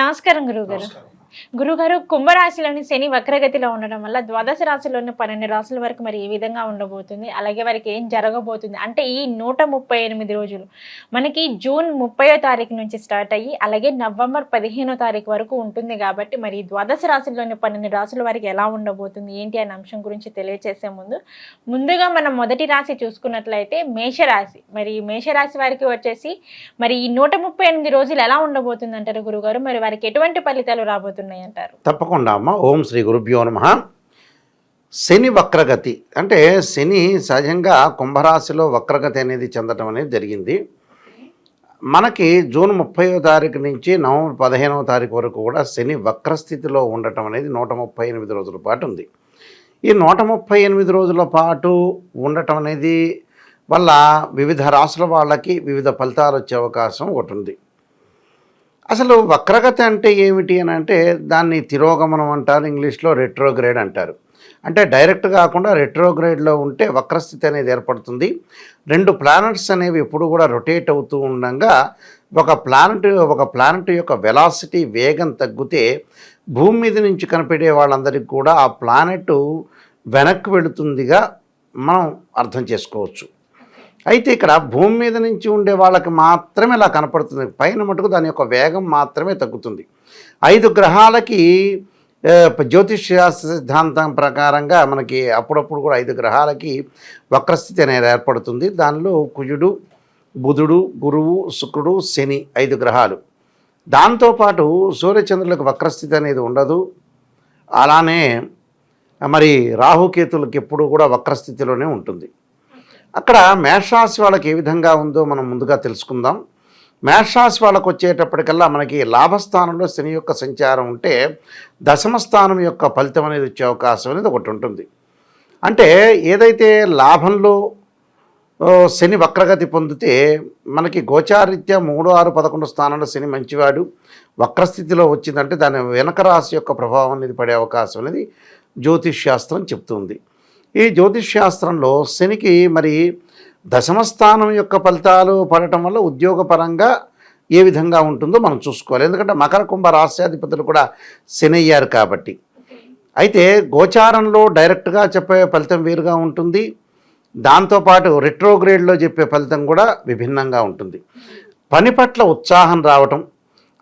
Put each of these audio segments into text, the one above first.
నమస్కారం గురువుగారు. గురువుగారు, కుంభరాశిలోని శని వక్రగతిలో ఉండడం వల్ల ద్వాదశ రాశుల్లోని 12 రాశుల వరకు మరి ఏ విధంగా ఉండబోతుంది? అలాగే వారికి ఏం జరగబోతుంది? అంటే ఈ 138 రోజులు మనకి జూన్ 30వ తారీఖు నుంచి స్టార్ట్ అయ్యి అలాగే నవంబర్ 15వ తారీఖు వరకు ఉంటుంది కాబట్టి మరి ద్వాదశ రాశుల్లోని 12 రాశుల వారికి ఎలా ఉండబోతుంది ఏంటి అనే అంశం గురించి తెలియచేసే ముందుగా మనం మొదటి రాశి చూసుకున్నట్లయితే మేషరాశి. మరి మేషరాశి వారికి వచ్చేసి మరి ఈ 138 రోజులు ఎలా ఉండబోతుంది అంటారు గురుగారు? మరి వారికి ఎటువంటి ఫలితాలు రాబోతున్నాయి అంటారు? తప్పకుండా అమ్మ. ఓం శ్రీ గురుభ్యో నమః. శని వక్రగతి అంటే శని సహజంగా కుంభరాశిలో వక్రగతి అనేది చెందడం అనేది జరిగింది. మనకి జూన్ 30వ తారీఖు నుంచి నవంబర్ 15వ తారీఖు వరకు కూడా శని వక్రస్థితిలో ఉండటం అనేది 138 రోజుల పాటు ఉంది. ఈ 138 రోజుల పాటు ఉండటం అనేది వల్ల వివిధ రాశుల వాళ్ళకి వివిధ ఫలితాలు వచ్చే అవకాశం ఒకటి ఉంది. అసలు వక్రగతి అంటే ఏమిటి అని అంటే దాన్ని తిరోగమనం అంటారు, ఇంగ్లీష్లో రెట్రోగ్రేడ్ అంటారు. అంటే డైరెక్ట్ కాకుండా రెట్రోగ్రేడ్లో ఉంటే వక్రస్థితి అనేది ఏర్పడుతుంది. 2 ప్లానెట్స్ అనేవి ఎప్పుడు కూడా రొటేట్ అవుతూ ఉండగా ఒక ప్లానెట్ యొక్క వెలాసిటీ వేగం తగ్గితే భూమి మీద నుంచి కనిపెట్టే వాళ్ళందరికీ కూడా ఆ ప్లానెట్ వెనక్కి వెళుతుందిగా మనం అర్థం చేసుకోవచ్చు. అయితే ఇక్కడ భూమి మీద నుంచి ఉండే వాళ్ళకి మాత్రమే ఇలా కనపడుతుంది, పైన మటుకు దాని యొక్క వేగం మాత్రమే తగ్గుతుంది. 5 గ్రహాలకి జ్యోతిష్ సిద్ధాంతం ప్రకారంగా మనకి అప్పుడప్పుడు కూడా 5 గ్రహాలకి వక్రస్థితి అనేది ఏర్పడుతుంది. దానిలో కుజుడు, బుధుడు, గురువు, శుక్రుడు, శని 5 గ్రహాలు. దాంతోపాటు సూర్యచంద్రులకు వక్రస్థితి అనేది ఉండదు. అలానే మరి రాహుకేతులకు ఎప్పుడు కూడా వక్రస్థితిలోనే ఉంటుంది. అక్కడ మేషరాశి వాళ్ళకి ఏ విధంగా ఉందో మనం ముందుగా తెలుసుకుందాం. మేషరాశి వాళ్ళకు వచ్చేటప్పటికల్లా మనకి లాభస్థానంలో శని యొక్క సంచారం ఉంటే దశమ స్థానం యొక్క ఫలితం అనేది వచ్చే అవకాశం అనేది ఒకటి ఉంటుంది. అంటే ఏదైతే లాభంలో శని వక్రగతి పొందితే మనకి గోచారీత్యా 3, 6, 11 స్థానంలో శని మంచివాడు వక్రస్థితిలో వచ్చిందంటే దాని వెనక రాశి యొక్క ప్రభావం అనేది పడే అవకాశం అనేది జ్యోతిష్ శాస్త్రం చెప్తుంది. ఈ జ్యోతిష్ శాస్త్రంలో శనికి మరి దశమ స్థానం యొక్క ఫలితాలు పడటం వల్ల ఉద్యోగపరంగా ఏ విధంగా ఉంటుందో మనం చూసుకోవాలి. ఎందుకంటే మకర కుంభ రాశ్యాధిపతులు కూడా శని అయ్యారు కాబట్టి. అయితే గోచారంలో డైరెక్ట్గా చెప్పే ఫలితం వేరుగా ఉంటుంది. దాంతోపాటు రెట్రోగ్రేడ్లో చెప్పే ఫలితం కూడా విభిన్నంగా ఉంటుంది. పని పట్ల ఉత్సాహం రావటం,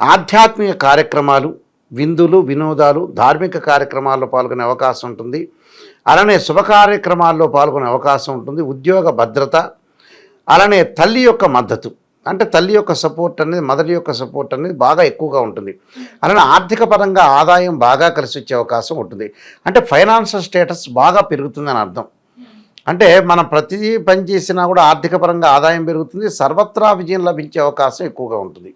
ఆధ్యాత్మిక కార్యక్రమాలు, విందులు, వినోదాలు, ధార్మిక కార్యక్రమాల్లో పాల్గొనే అవకాశం ఉంటుంది. అలానే శుభ కార్యక్రమాల్లో పాల్గొనే అవకాశం ఉంటుంది. ఉద్యోగ భద్రత, అలానే తల్లి యొక్క మద్దతు అంటే తల్లి యొక్క సపోర్ట్ అనేది, మదర్ యొక్క సపోర్ట్ అనేది బాగా ఎక్కువగా ఉంటుంది. అలానే ఆర్థిక పరంగా ఆదాయం బాగా కలిసి వచ్చే అవకాశం ఉంటుంది. అంటే ఫైనాన్షియల్ స్టేటస్ బాగా పెరుగుతుందని అర్థం. అంటే మనం ప్రతి పని చేసినా కూడా ఆర్థిక పరంగా ఆదాయం పెరుగుతుంది, సర్వత్రా విజయం లభించే అవకాశం ఎక్కువగా ఉంటుంది.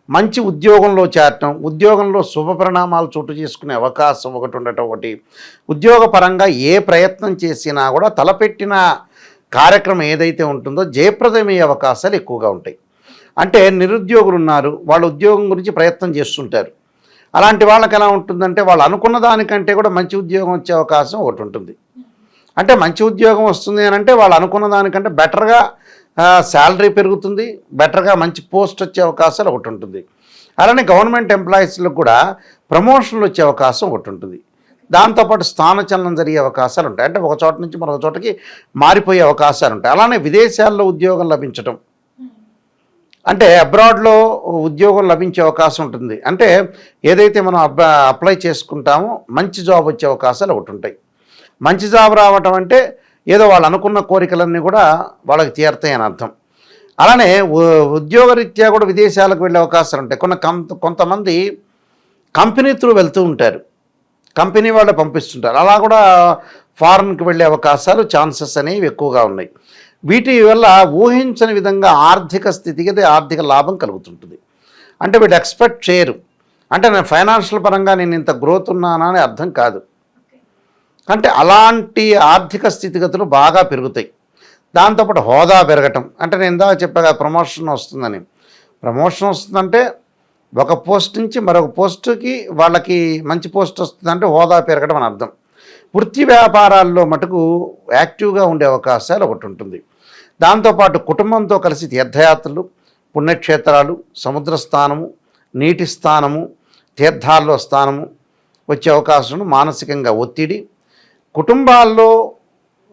మంచి ఉద్యోగంలో చేరటం, ఉద్యోగంలో శుభ పరిణామాలు చోటు చేసుకునే అవకాశం ఒకటి ఉండటం ఒకటి. ఉద్యోగపరంగా ఏ ప్రయత్నం చేసినా కూడా తలపెట్టిన కార్యక్రమం ఏదైతే ఉంటుందో జయప్రదమయ్యే అవకాశాలు ఎక్కువగా ఉంటాయి. అంటే నిరుద్యోగులు ఉన్నారు, వాళ్ళ ఉద్యోగం గురించి ప్రయత్నం చేస్తుంటారు. అలాంటి వాళ్ళకి ఎలా ఉంటుందంటే వాళ్ళు అనుకున్న దానికంటే కూడా మంచి ఉద్యోగం వచ్చే అవకాశం ఒకటి ఉంటుంది. అంటే మంచి ఉద్యోగం వస్తుంది అని అంటే వాళ్ళు అనుకున్న దానికంటే బెటర్గా శాలరీ పెరుగుతుంది, బెటర్గా మంచి పోస్ట్ వచ్చే అవకాశాలు ఒకటి ఉంటుంది. అలానే గవర్నమెంట్ ఎంప్లాయీస్లకు కూడా ప్రమోషన్లు వచ్చే అవకాశం ఒకటి ఉంటుంది. దాంతోపాటు స్థానచలనం జరిగే అవకాశాలు ఉంటాయి. అంటే ఒక చోట నుంచి మరొక చోటకి మారిపోయే అవకాశాలు ఉంటాయి. అలానే విదేశాల్లో ఉద్యోగం లభించడం, అంటే అబ్రాడ్లో ఉద్యోగం లభించే అవకాశం ఉంటుంది. అంటే ఏదైతే మనం అప్లై చేసుకుంటామో మంచి జాబ్ వచ్చే అవకాశాలు ఒకటి ఉంటాయి. మంచి జాబ్ రావటం అంటే ఏదో వాళ్ళు అనుకున్న కోరికలన్నీ కూడా వాళ్ళకి తీరుతాయని అర్థం. అలానే ఉద్యోగరీత్యా కూడా విదేశాలకు వెళ్ళే అవకాశాలు ఉంటాయి. కొంతమంది కంపెనీ త్రూ వెళ్తూ ఉంటారు, కంపెనీ వాళ్ళు పంపిస్తుంటారు. అలా కూడా ఫారెన్కి వెళ్ళే అవకాశాలు, ఛాన్సెస్ అనేవి ఎక్కువగా ఉన్నాయి. వీటి వల్ల ఊహించని విధంగా ఆర్థిక స్థితికి ఆర్థిక లాభం కలుగుతుంటుంది. అంటే వీళ్ళు ఎక్స్పెక్ట్ చేయరు. అంటే నేను ఫైనాన్షియల్ పరంగా నేను ఇంత గ్రోత్ ఉన్నానా అని అర్థం కాదు. అంటే అలాంటి ఆర్థిక స్థితిగతులు బాగా పెరుగుతాయి. దాంతోపాటు హోదా పెరగటం, అంటే నేను ఇందాక చెప్పాక ప్రమోషన్ వస్తుందని. ప్రమోషన్ వస్తుందంటే ఒక పోస్ట్ నుంచి మరొక పోస్టుకి వాళ్ళకి మంచి పోస్ట్ వస్తుందంటే హోదా పెరగడం అని అర్థం. వృత్తి వ్యాపారాల్లో మటుకు యాక్టివ్గా ఉండే అవకాశాలు ఒకటి ఉంటుంది. దాంతోపాటు కుటుంబంతో కలిసి తీర్థయాత్రలు, పుణ్యక్షేత్రాలు, సముద్ర స్థానము, నీటి స్థానము, తీర్థాల్లో స్థానము వచ్చే అవకాశం, మానసికంగా ఒత్తిడి, కుటుంబాల్లో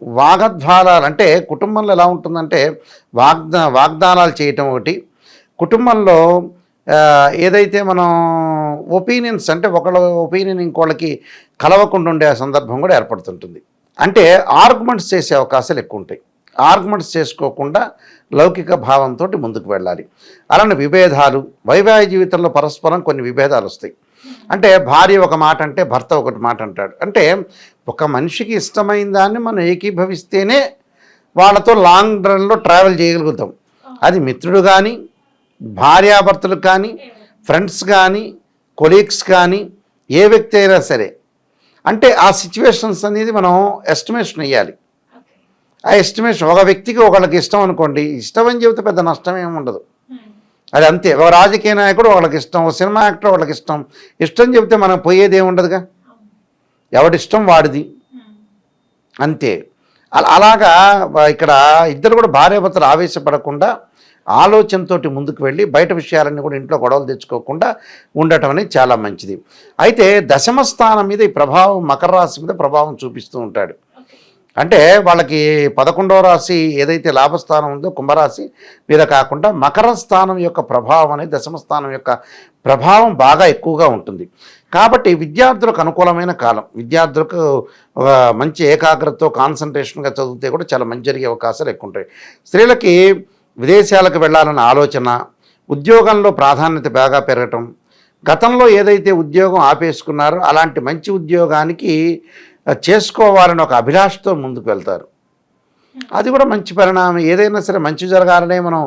వాగ్వాదాలు, అంటే కుటుంబంలో ఎలా ఉంటుందంటే వాగ్దానాలు చేయటం ఒకటి, కుటుంబంలో ఏదైతే మనం ఒపీనియన్స్ అంటే ఒకళ్ళ ఒపీనియన్ ఇంకోళ్ళకి కలవకుండా ఉండే సందర్భం కూడా ఏర్పడుతుంటుంది. అంటే ఆర్గ్యుమెంట్స్ చేసే అవకాశాలు ఎక్కువ ఉంటాయి. ఆర్గ్యుమెంట్స్ చేసుకోకుండా లౌకిక భావంతో ముందుకు వెళ్ళాలి. అలానే విభేదాలు, వైవాహిక జీవితంలో పరస్పరం కొన్ని విభేదాలు వస్తాయి. అంటే భార్య ఒక మాట అంటే భర్త ఒకటి మాట అంటాడు. అంటే ఒక మనిషికి ఇష్టమైన దాన్ని మనం ఏకీభవిస్తేనే వాళ్ళతో లాంగ్ రన్లో ట్రావెల్ చేయగలుగుతాం. అది మిత్రుడు కానీ, భార్యాభర్తలు కానీ, ఫ్రెండ్స్ కానీ, కొలీగ్స్ కానీ, ఏ వ్యక్తి అయినా సరే. అంటే ఆ సిచ్యువేషన్స్ అనేది మనం ఎస్టిమేషన్ వేయాలి. ఆ ఎస్టిమేషన్ ఒక వ్యక్తికి ఒకళ్ళకి ఇష్టం అనుకోండి, ఇష్టం అని చెబితే పెద్ద నష్టం ఏమి ఉండదు. అది అంతే. ఒక రాజకీయ నాయకుడు వాళ్ళకి ఇష్టం, ఒక సినిమా యాక్టర్ వాళ్ళకి ఇష్టం, ఇష్టం చెబితే మనం పోయేది ఏమి ఉండదుగా, ఎవడిష్టం వాడిది అంతే. అలాగా ఇక్కడ ఇద్దరు కూడా భార్యాభర్తలు ఆవేశపడకుండా ఆలోచనతో ముందుకు వెళ్ళి బయట విషయాలన్నీ కూడా ఇంట్లో గొడవలు తెచ్చుకోకుండా ఉండటం అనేది చాలా మంచిది. అయితే దశమ స్థానం మీద ఈ ప్రభావం మకర రాశి మీద ప్రభావం చూపిస్తూ ఉంటాడు. అంటే వాళ్ళకి 11వ రాశి ఏదైతే లాభస్థానం ఉందో కుంభరాశి మీద కాకుండా మకర స్థానం యొక్క ప్రభావం అనేది దశమ స్థానం యొక్క ప్రభావం బాగా ఎక్కువగా ఉంటుంది. కాబట్టి విద్యార్థులకు అనుకూలమైన కాలం, విద్యార్థులకు మంచి ఏకాగ్రతతో కాన్సన్ట్రేషన్గా చదివితే కూడా చాలా మంచి జరిగే అవకాశాలు ఎక్కువ ఉంటాయి. స్త్రీలకి విదేశాలకు వెళ్ళాలన్న ఆలోచన, ఉద్యోగంలో ప్రాధాన్యత బాగా పెరగటం, గతంలో ఏదైతే ఉద్యోగం ఆపేసుకున్నారో అలాంటి మంచి ఉద్యోగానికి చేసుకోవాలని ఒక అభిలాషతో ముందుకు వెళ్తారు. అది కూడా మంచి పరిణామం. ఏదైనా సరే మంచి జరగాలనే మనం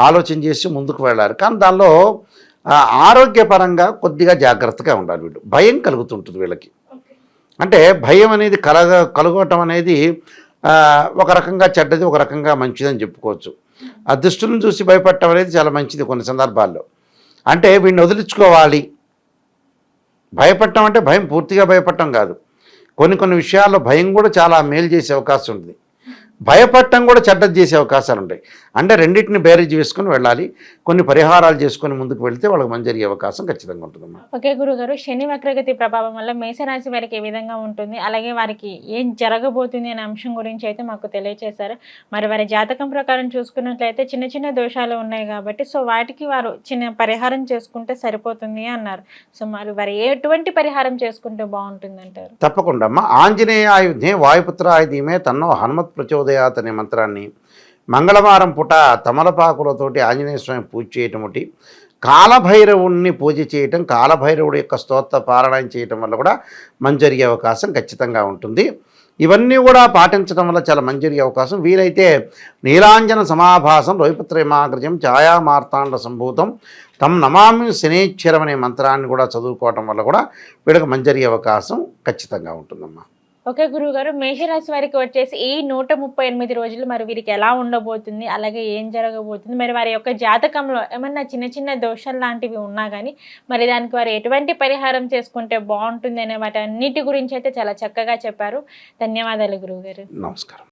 ఆలోచన చేసి ముందుకు వెళ్ళాలి. కానీ దానిలో ఆరోగ్యపరంగా కొద్దిగా జాగ్రత్తగా ఉండాలి. వీళ్ళు భయం కలుగుతుంటుంది వీళ్ళకి. అంటే భయం అనేది కలగటం అనేది ఒక రకంగా చెడ్డది, ఒక రకంగా మంచిదని చెప్పుకోవచ్చు. ఆ దుష్టులను చూసి భయపడటం అనేది చాలా మంచిది కొన్ని సందర్భాల్లో. అంటే వీడిని వదిలించుకోవాలి. భయపడటం అంటే భయం పూర్తిగా భయపడటం కాదు, కొన్ని విషయాల్లో భయం కూడా చాలా మేలు చేసే అవకాశం ఉంది, భయపడటం కూడా చెడ్డది చేసే అవకాశాలు ఉంటాయి. అంటే రెండింటిని బేరీజ్ వేసుకొని వెళ్ళాలి. కొన్ని పరిహారాలు చేసుకొని ముందుకు వెళ్తే వాళ్ళకి మంచి జరిగే అవకాశం ఖచ్చితంగా ఉంటుందమ్మా. ఓకే గురుగారు, శని వక్రగతి ప్రభావం వల్ల మేషరాశి వారికి ఏ విధంగా ఉంటుంది, అలాగే వారికి ఏం జరగబోతుంది అనే అంశం గురించి అయితే మాకు తెలియజేశారు. మరి వారి జాతకం ప్రకారం చూసుకున్నట్లయితే చిన్న చిన్న దోషాలు ఉన్నాయి కాబట్టి సో వాటికి వారు చిన్న పరిహారం చేసుకుంటే సరిపోతుంది అన్నారు. సో మరి వారు ఎటువంటి పరిహారం చేసుకుంటే బాగుంటుంది అంటారు? తప్పకుండా అమ్మా. ఆంజనేయ ఆయుధే వాయుపుత్ర ఆయుధీమే తన్నో హనుమత్ ప్రచోదయాత్ అనే మంత్రాన్ని మంగళవారం పూట తమలపాకులతోటి ఆంజనేయ స్వామి పూజ చేయటం ఒకటి, కాలభైరవుణ్ణి పూజ చేయటం, కాలభైరవుడి యొక్క స్తోత్ర పారాయణం చేయటం వల్ల కూడా మంచి జరిగే అవకాశం ఖచ్చితంగా ఉంటుంది. ఇవన్నీ కూడా పాటించడం వల్ల చాలా మంచి జరిగే అవకాశం. వీలైతే నీలాంజన సమాభాసం రోహిపత్రేమాగ్రజం ఛాయా మార్తాండ సంభూతం తం నమామి శనేశ్వరం అనే మంత్రాన్ని కూడా చదువుకోవటం వల్ల కూడా వీళ్ళకి మంచి జరిగే అవకాశం ఖచ్చితంగా ఉంటుందమ్మా. ఓకే గురువుగారు, మేషరాశి వారికి వచ్చేసి ఈ 138 రోజులు మరి వీరికి ఎలా ఉండబోతుంది, అలాగే ఏం జరగబోతుంది, మరి వారి యొక్క జాతకంలో ఏమన్నా చిన్న చిన్న దోషాలు లాంటివి ఉన్నా కానీ మరి దానికి వారు ఎటువంటి పరిహారం చేసుకుంటే బాగుంటుంది అనే వాటి అన్నిటి గురించి అయితే చాలా చక్కగా చెప్పారు. ధన్యవాదాలు గురువుగారు. నమస్కారం.